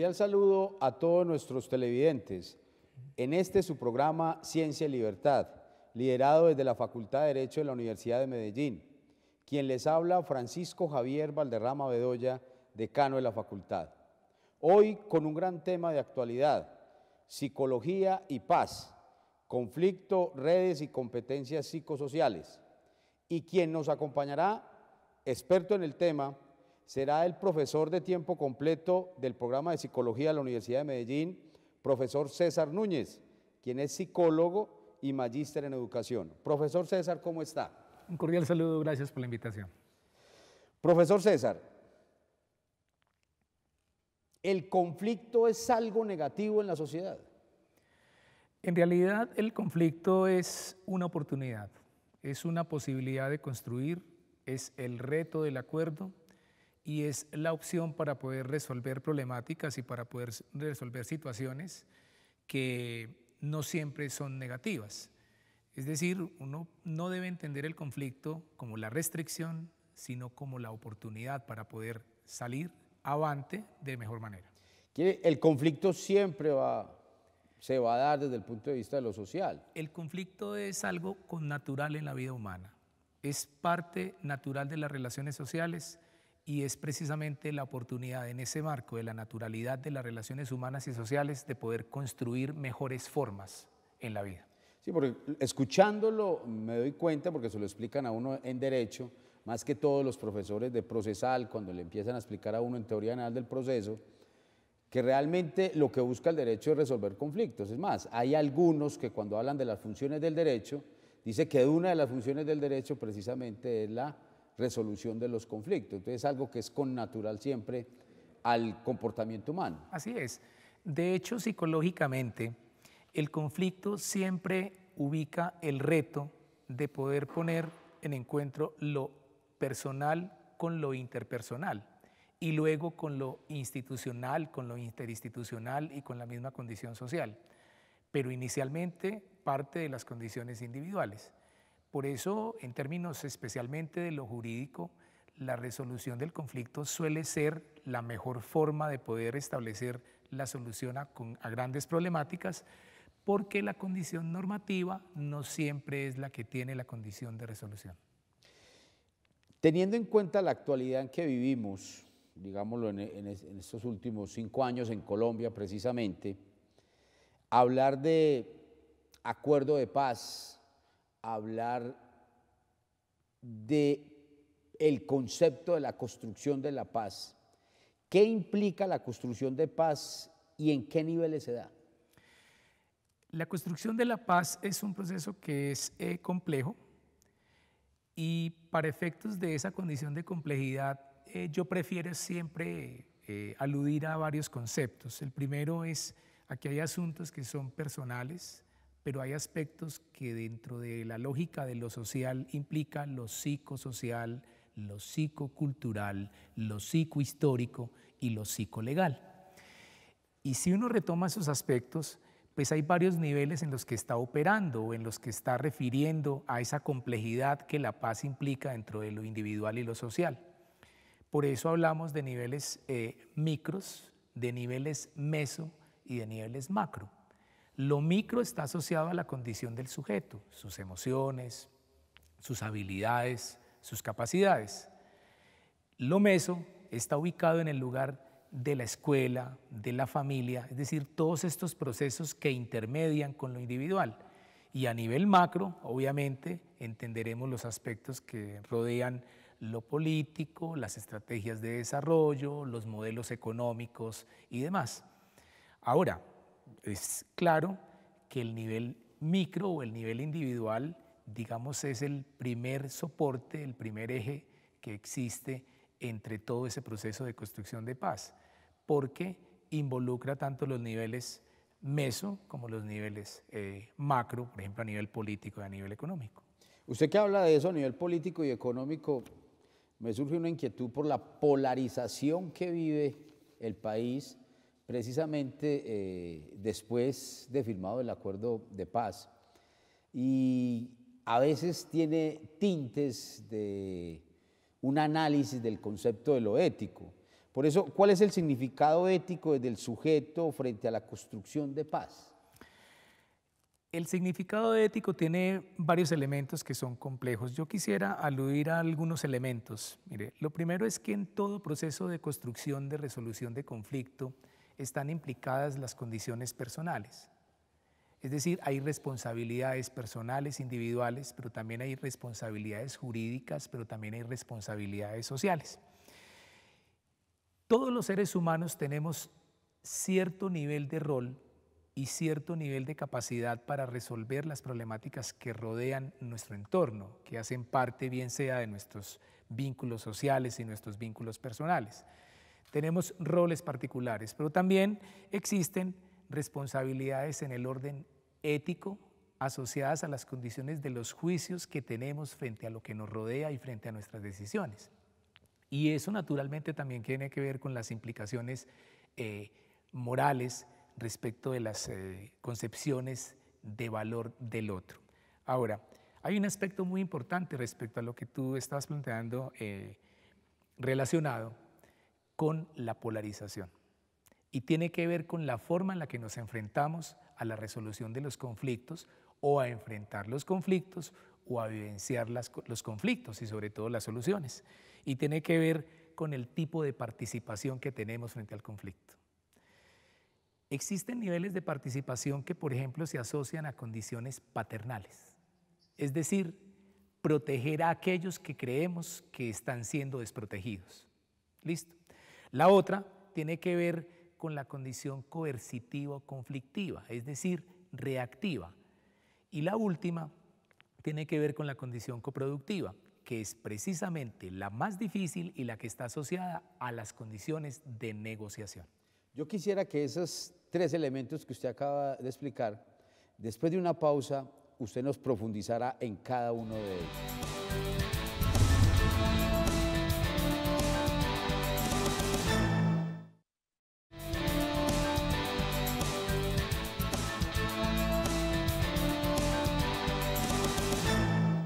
Cordial saludo a todos nuestros televidentes en este su programa Ciencia y Libertad, liderado desde la Facultad de Derecho de la Universidad de Medellín. Quien les habla, Francisco Javier Valderrama Bedoya, decano de la facultad. Hoy con un gran tema de actualidad, psicología y paz, conflicto, redes y competencias psicosociales. Y quien nos acompañará, experto en el tema, será el profesor de tiempo completo del programa de psicología de la Universidad de Medellín, profesor César Núñez, quien es psicólogo y magíster en educación. Profesor César, ¿cómo está? Un cordial saludo, gracias por la invitación. Profesor César, ¿el conflicto es algo negativo en la sociedad? En realidad, el conflicto es una oportunidad, es una posibilidad de construir, es el reto del acuerdo y es la opción para poder resolver problemáticas y para poder resolver situaciones que no siempre son negativas. Es decir, uno no debe entender el conflicto como la restricción, sino como la oportunidad para poder salir avante de mejor manera. El conflicto siempre se va a dar desde el punto de vista de lo social. El conflicto es algo connatural en la vida humana, es parte natural de las relaciones sociales y es precisamente la oportunidad en ese marco de la naturalidad de las relaciones humanas y sociales de poder construir mejores formas en la vida. Sí, porque escuchándolo me doy cuenta, porque se lo explican a uno en derecho, más que todos los profesores de procesal, cuando le empiezan a explicar a uno en teoría general del proceso, que realmente lo que busca el derecho es resolver conflictos. Es más, hay algunos que cuando hablan de las funciones del derecho, dice que una de las funciones del derecho precisamente es la resolución de los conflictos. Entonces es algo que es connatural siempre al comportamiento humano. Así es. De hecho, psicológicamente, el conflicto siempre ubica el reto de poder poner en encuentro lo personal con lo interpersonal y luego con lo institucional, con lo interinstitucional y con la misma condición social. Pero inicialmente parte de las condiciones individuales. Por eso, en términos especialmente de lo jurídico, la resolución del conflicto suele ser la mejor forma de poder establecer la solución a grandes problemáticas, porque la condición normativa no siempre es la que tiene la condición de resolución. Teniendo en cuenta la actualidad en que vivimos, digámoslo en estos últimos 5 años en Colombia precisamente, hablar de acuerdo de paz, hablar de el concepto de la construcción de la paz, ¿qué implica la construcción de paz y en qué niveles se da? La construcción de la paz es un proceso que es complejo y para efectos de esa condición de complejidad yo prefiero siempre aludir a varios conceptos. El primero es, aquí hay asuntos que son personales, pero hay aspectos que dentro de la lógica de lo social implican lo psicosocial, lo psicocultural, lo psicohistórico y lo psicolegal. Y si uno retoma esos aspectos, pues hay varios niveles en los que está operando o en los que está refiriendo a esa complejidad que la paz implica dentro de lo individual y lo social. Por eso hablamos de niveles micros, de niveles meso y de niveles macro. Lo micro está asociado a la condición del sujeto, sus emociones, sus habilidades, sus capacidades. Lo meso está ubicado en el lugar de la escuela, de la familia, es decir, todos estos procesos que intermedian con lo individual. Y a nivel macro, obviamente, entenderemos los aspectos que rodean lo político, las estrategias de desarrollo, los modelos económicos y demás. Ahora, es claro que el nivel micro o el nivel individual, digamos, es el primer soporte, el primer eje que existe entre todo ese proceso de construcción de paz, porque involucra tanto los niveles meso como los niveles macro, por ejemplo, a nivel político y a nivel económico. Usted que habla de eso a nivel político y económico, me surge una inquietud por la polarización que vive el país precisamente después de firmado el acuerdo de paz. Y a veces tiene tintes de un análisis del concepto de lo ético, Por eso, ¿cuál es el significado ético del sujeto frente a la construcción de paz? El significado ético tiene varios elementos que son complejos. Yo quisiera aludir a algunos elementos. Mire, lo primero es que en todo proceso de construcción, de resolución de conflicto, están implicadas las condiciones personales. Es decir, hay responsabilidades personales, individuales, pero también hay responsabilidades jurídicas, pero también hay responsabilidades sociales. Todos los seres humanos tenemos cierto nivel de rol y cierto nivel de capacidad para resolver las problemáticas que rodean nuestro entorno, que hacen parte bien sea de nuestros vínculos sociales y nuestros vínculos personales. Tenemos roles particulares, pero también existen responsabilidades en el orden ético asociadas a las condiciones de los juicios que tenemos frente a lo que nos rodea y frente a nuestras decisiones. Y eso naturalmente también tiene que ver con las implicaciones morales respecto de las concepciones de valor del otro. Ahora, hay un aspecto muy importante respecto a lo que tú estabas planteando relacionado con la polarización y tiene que ver con la forma en la que nos enfrentamos a la resolución de los conflictos o a enfrentar los conflictos o a vivenciar los conflictos y sobre todo las soluciones. Y tiene que ver con el tipo de participación que tenemos frente al conflicto. Existen niveles de participación que, por ejemplo, se asocian a condiciones paternales, es decir, proteger a aquellos que creemos que están siendo desprotegidos. ¿Listo? La otra tiene que ver con la condición coercitiva o conflictiva, es decir, reactiva. Y la última tiene que ver con la condición coproductiva, que es precisamente la más difícil y la que está asociada a las condiciones de negociación. Yo quisiera que esos tres elementos que usted acaba de explicar, después de una pausa, usted nos profundizará en cada uno de ellos.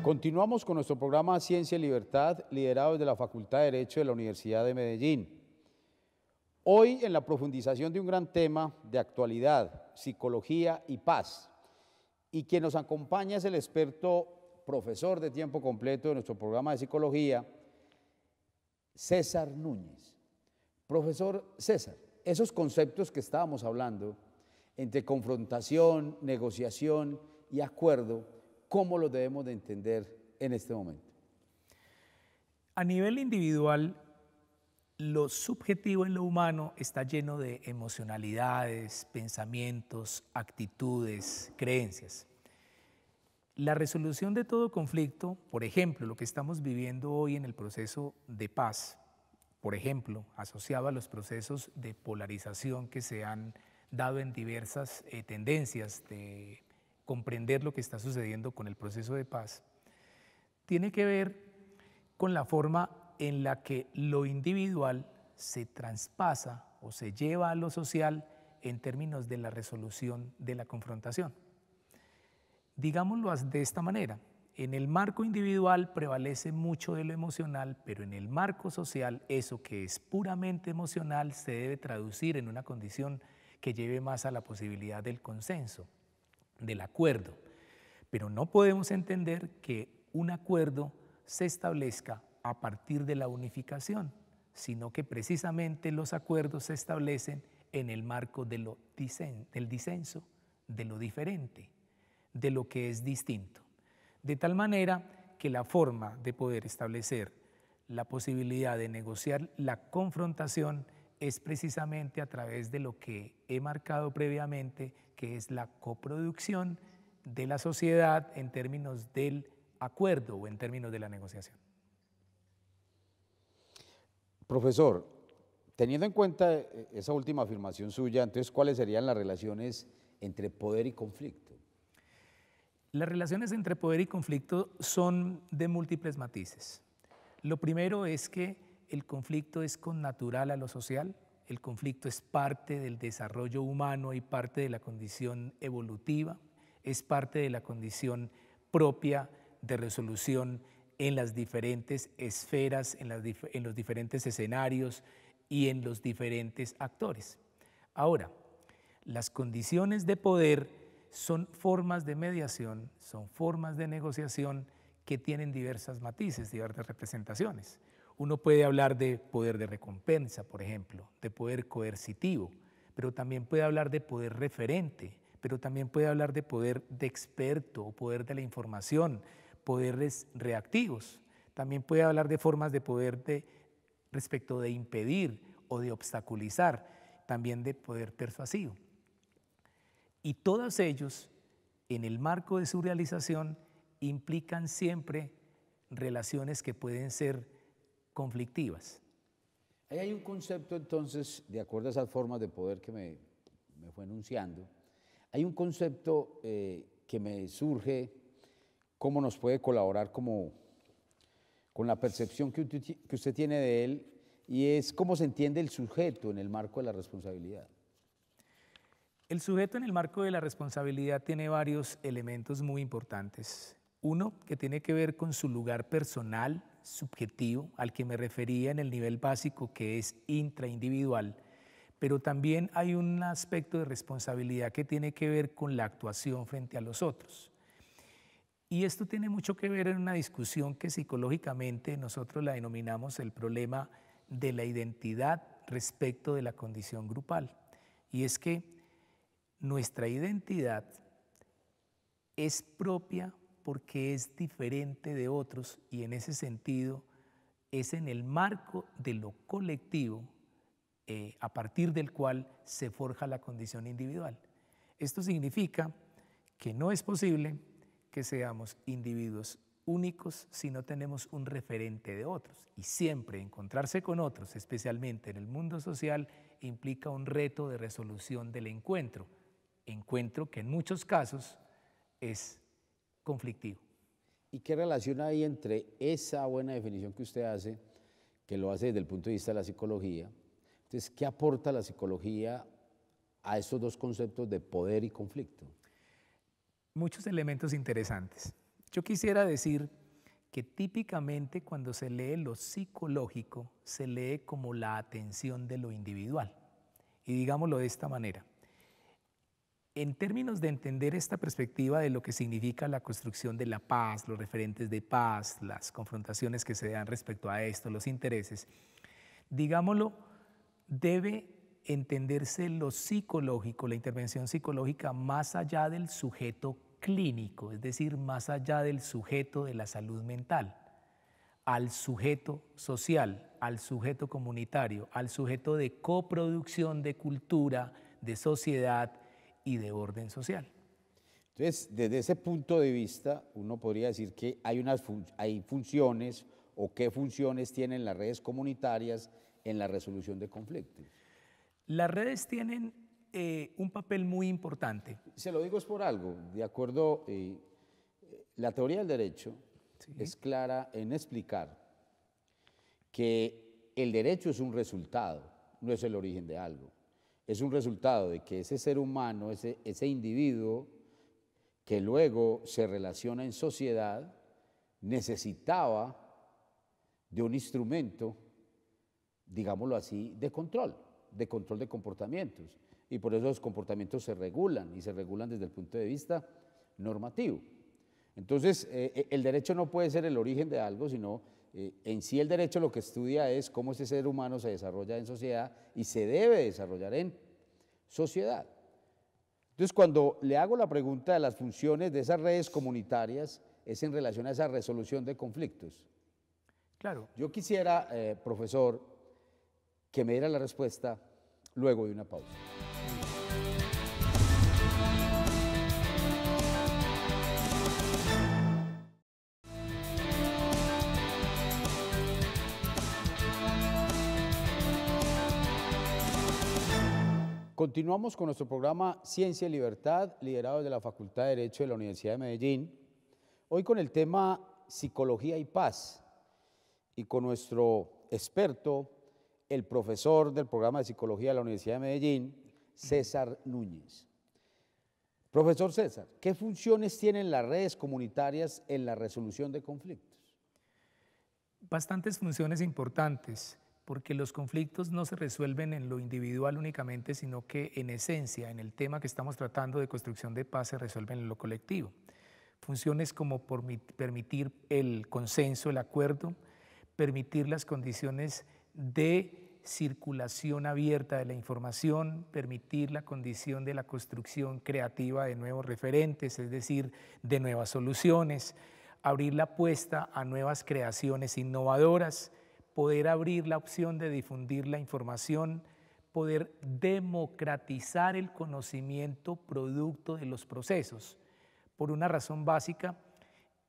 Continuamos con nuestro programa Ciencia y Libertad, liderado desde la Facultad de Derecho de la Universidad de Medellín. Hoy, en la profundización de un gran tema de actualidad, psicología y paz. Y quien nos acompaña es el experto profesor de tiempo completo de nuestro programa de psicología, César Núñez. Profesor César, esos conceptos que estábamos hablando entre confrontación, negociación y acuerdo, ¿cómo los debemos de entender en este momento? A nivel individual, lo subjetivo en lo humano está lleno de emocionalidades, pensamientos, actitudes, creencias. La resolución de todo conflicto, por ejemplo, lo que estamos viviendo hoy en el proceso de paz, por ejemplo, asociado a los procesos de polarización que se han dado en diversas tendencias de comprender lo que está sucediendo con el proceso de paz, tiene que ver con la forma en la que lo individual se traspasa o se lleva a lo social en términos de la resolución de la confrontación. Digámoslo de esta manera, en el marco individual prevalece mucho de lo emocional, pero en el marco social eso que es puramente emocional se debe traducir en una condición que lleve más a la posibilidad del consenso, del acuerdo. Pero no podemos entender que un acuerdo se establezca a partir de la unificación, sino que precisamente los acuerdos se establecen en el marco de del disenso, de lo diferente, de lo que es distinto. De tal manera que la forma de poder establecer la posibilidad de negociar la confrontación es precisamente a través de lo que he marcado previamente, que es la coproducción de la sociedad en términos del acuerdo o en términos de la negociación. Profesor, teniendo en cuenta esa última afirmación suya, entonces, ¿cuáles serían las relaciones entre poder y conflicto? Las relaciones entre poder y conflicto son de múltiples matices. Lo primero es que el conflicto es connatural a lo social, el conflicto es parte del desarrollo humano y parte de la condición evolutiva, es parte de la condición propia de resolución en las diferentes esferas, en los diferentes escenarios y en los diferentes actores. Ahora, las condiciones de poder son formas de mediación, son formas de negociación que tienen diversas matices, diversas representaciones. Uno puede hablar de poder de recompensa, por ejemplo, de poder coercitivo, pero también puede hablar de poder referente, pero también puede hablar de poder de experto o poder de la información, poderes reactivos. También puede hablar de formas de poder respecto de impedir o de obstaculizar, también de poder persuasivo. Y todos ellos, en el marco de su realización, implican siempre relaciones que pueden ser conflictivas. Ahí hay un concepto entonces, de acuerdo a esas formas de poder que me fue enunciando, hay un concepto que me surge, cómo nos puede colaborar con la percepción que usted tiene de él, y es cómo se entiende el sujeto en el marco de la responsabilidad. El sujeto en el marco de la responsabilidad tiene varios elementos muy importantes. Uno, que tiene que ver con su lugar personal, subjetivo, al que me refería en el nivel básico, que es intraindividual, pero también hay un aspecto de responsabilidad que tiene que ver con la actuación frente a los otros. Y esto tiene mucho que ver en una discusión que psicológicamente nosotros la denominamos el problema de la identidad respecto de la condición grupal. Y es que nuestra identidad es propia porque es diferente de otros y en ese sentido es en el marco de lo colectivo a partir del cual se forja la condición individual. Esto significa que no es posible que seamos individuos únicos si no tenemos un referente de otros. Y siempre encontrarse con otros, especialmente en el mundo social, implica un reto de resolución del encuentro que en muchos casos es conflictivo. ¿Y qué relación hay entre esa buena definición que usted hace, que lo hace desde el punto de vista de la psicología? Entonces, ¿qué aporta la psicología a estos dos conceptos de poder y conflicto? Muchos elementos interesantes. Yo quisiera decir que típicamente cuando se lee lo psicológico, se lee como la atención de lo individual. Y digámoslo de esta manera. En términos de entender esta perspectiva de lo que significa la construcción de la paz, los referentes de paz, las confrontaciones que se dan respecto a esto, los intereses, digámoslo, debe entenderse lo psicológico, la intervención psicológica más allá del sujeto clínico, es decir, más allá del sujeto de la salud mental, al sujeto social, al sujeto comunitario, al sujeto de coproducción de cultura, de sociedad y de orden social. Entonces, desde ese punto de vista, uno podría decir que hay funciones o qué funciones tienen las redes comunitarias en la resolución de conflictos. Las redes tienen un papel muy importante. Se lo digo es por algo, de acuerdo, la teoría del derecho es clara en explicar que el derecho es un resultado, no es el origen de algo. Es un resultado de que ese ser humano, ese individuo que luego se relaciona en sociedad, necesitaba de un instrumento, digámoslo así, de control de comportamientos. Y por eso los comportamientos se regulan, y se regulan desde el punto de vista normativo. Entonces, el derecho no puede ser el origen de algo, sino en sí el derecho lo que estudia es cómo ese ser humano se desarrolla en sociedad y se debe desarrollar en sociedad. Entonces, cuando le hago la pregunta de las funciones de esas redes comunitarias, es en relación a esa resolución de conflictos. Claro. Yo quisiera, profesor, que me diera la respuesta luego de una pausa. Continuamos con nuestro programa Ciencia y Libertad, liderado desde la Facultad de Derecho de la Universidad de Medellín, hoy con el tema Psicología y Paz, y con nuestro experto, el profesor del programa de Psicología de la Universidad de Medellín, César Núñez. Profesor César, ¿qué funciones tienen las redes comunitarias en la resolución de conflictos? Bastantes funciones importantes. porque los conflictos no se resuelven en lo individual únicamente, sino que en esencia, en el tema que estamos tratando de construcción de paz, se resuelven en lo colectivo. Funciones como permitir el consenso, el acuerdo, permitir las condiciones de circulación abierta de la información, permitir la condición de la construcción creativa de nuevos referentes, es decir, de nuevas soluciones, abrir la apuesta a nuevas creaciones innovadoras, poder abrir la opción de difundir la información, poder democratizar el conocimiento producto de los procesos. Por una razón básica,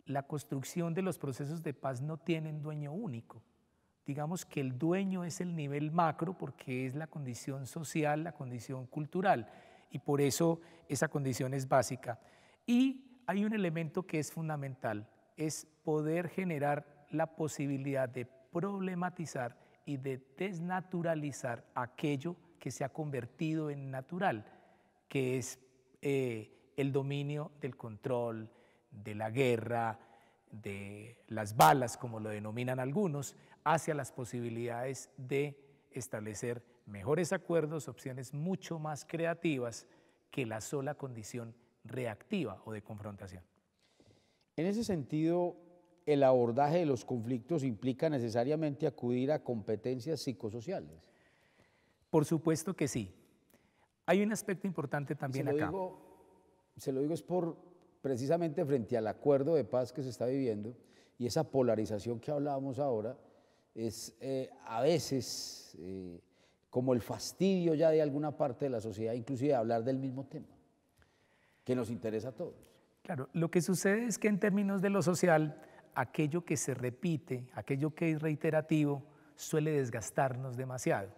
la construcción de los procesos de paz no tienen dueño único. Digamos que el dueño es el nivel macro porque es la condición social, la condición cultural, y por eso esa condición es básica. Y hay un elemento que es fundamental, es poder generar la posibilidad de problematizar y de desnaturalizar aquello que se ha convertido en natural, que es el dominio del control, de la guerra, de las balas, como lo denominan algunos, hacia las posibilidades de establecer mejores acuerdos, opciones mucho más creativas que la sola condición reactiva o de confrontación. En ese sentido, el abordaje de los conflictos implica necesariamente acudir a competencias psicosociales. Por supuesto que sí. Hay un aspecto importante también acá. Se lo digo es precisamente frente al acuerdo de paz que se está viviendo y esa polarización que hablábamos ahora, es a veces como el fastidio ya de alguna parte de la sociedad, inclusive de hablar del mismo tema, que nos interesa a todos. Claro, lo que sucede es que en términos de lo social, aquello que se repite, aquello que es reiterativo, suele desgastarnos demasiado.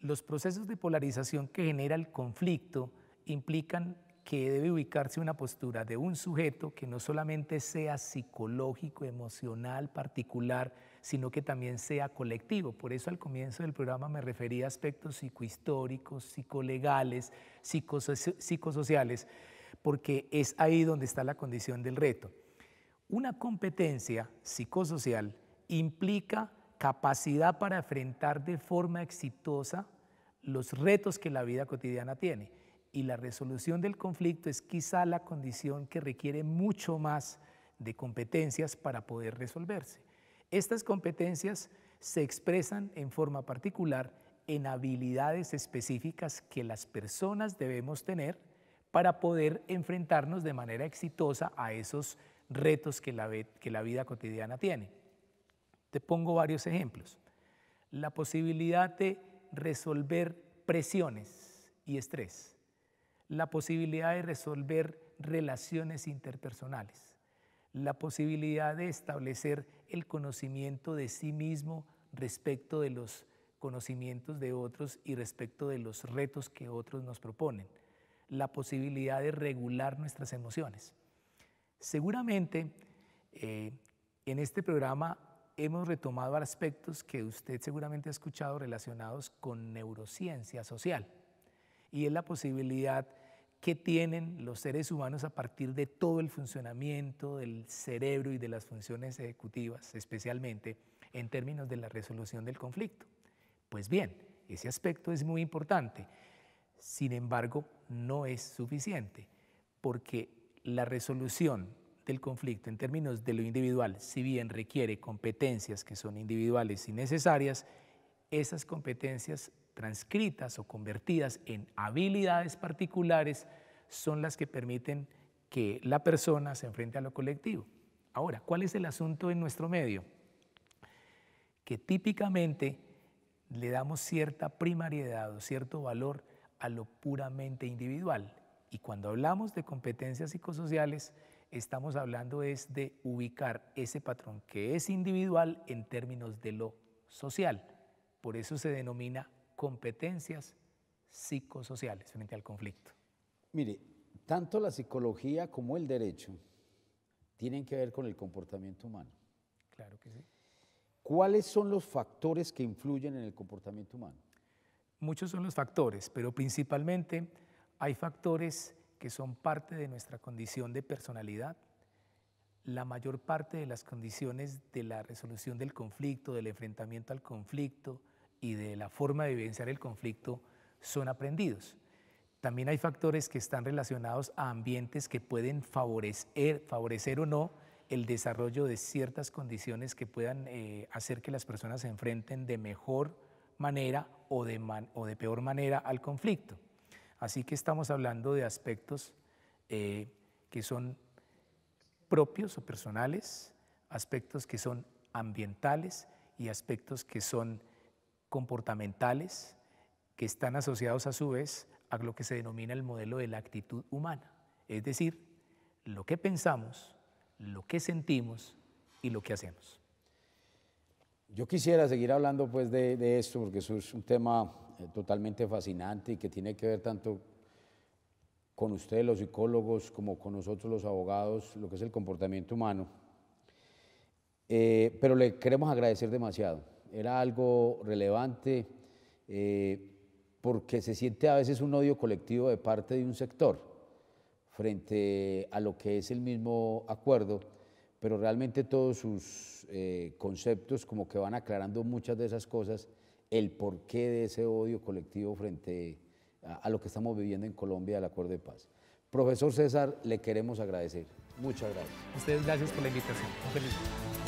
Los procesos de polarización que genera el conflicto implican que debe ubicarse una postura de un sujeto que no solamente sea psicológico, emocional, particular, sino que también sea colectivo. Por eso al comienzo del programa me refería a aspectos psicohistóricos, psicolegales, psicosociales, porque es ahí donde está la condición del reto. Una competencia psicosocial implica capacidad para enfrentar de forma exitosa los retos que la vida cotidiana tiene. Y la resolución del conflicto es quizá la condición que requiere mucho más de competencias para poder resolverse. Estas competencias se expresan en forma particular en habilidades específicas que las personas debemos tener para poder enfrentarnos de manera exitosa a esos retos que la vida cotidiana tiene. Te pongo varios ejemplos. La posibilidad de resolver presiones y estrés. La posibilidad de resolver relaciones interpersonales, la posibilidad de establecer el conocimiento de sí mismo respecto de los conocimientos de otros y respecto de los retos que otros nos proponen, la posibilidad de regular nuestras emociones. Seguramente en este programa hemos retomado aspectos que usted seguramente ha escuchado relacionados con neurociencia social, y es la posibilidad que tienen los seres humanos a partir de todo el funcionamiento del cerebro y de las funciones ejecutivas, especialmente en términos de la resolución del conflicto. Pues bien, ese aspecto es muy importante, sin embargo, no es suficiente, porque la resolución del conflicto en términos de lo individual, si bien requiere competencias que son individuales y necesarias, esas competencias transcritas o convertidas en habilidades particulares son las que permiten que la persona se enfrente a lo colectivo. Ahora, ¿cuál es el asunto en nuestro medio? Que típicamente le damos cierta primariedad o cierto valor a lo puramente individual. Y cuando hablamos de competencias psicosociales, estamos hablando es de ubicar ese patrón que es individual en términos de lo social. Por eso se denomina competencias psicosociales frente al conflicto. Mire, tanto la psicología como el derecho tienen que ver con el comportamiento humano. Claro que sí. ¿Cuáles son los factores que influyen en el comportamiento humano? Muchos son los factores, pero principalmente hay factores que son parte de nuestra condición de personalidad. La mayor parte de las condiciones de la resolución del conflicto, del enfrentamiento al conflicto, y de la forma de vivenciar el conflicto son aprendidos. También hay factores que están relacionados a ambientes que pueden favorecer o no el desarrollo de ciertas condiciones que puedan hacer que las personas se enfrenten de mejor manera o de peor manera al conflicto. Así que estamos hablando de aspectos que son propios o personales, aspectos que son ambientales y aspectos que son comportamentales, que están asociados a su vez a lo que se denomina el modelo de la actitud humana, es decir, lo que pensamos, lo que sentimos y lo que hacemos. Yo quisiera seguir hablando pues de esto, porque eso es un tema totalmente fascinante y que tiene que ver tanto con ustedes los psicólogos como con nosotros los abogados, lo que es el comportamiento humano. Pero le queremos agradecer demasiado. Era algo relevante porque se siente a veces un odio colectivo de parte de un sector frente a lo que es el mismo acuerdo, pero realmente todos sus conceptos como que van aclarando muchas de esas cosas, el porqué de ese odio colectivo frente a lo que estamos viviendo en Colombia, el acuerdo de paz. Profesor César, le queremos agradecer. Muchas gracias. Ustedes, gracias por la invitación. Un feliz día.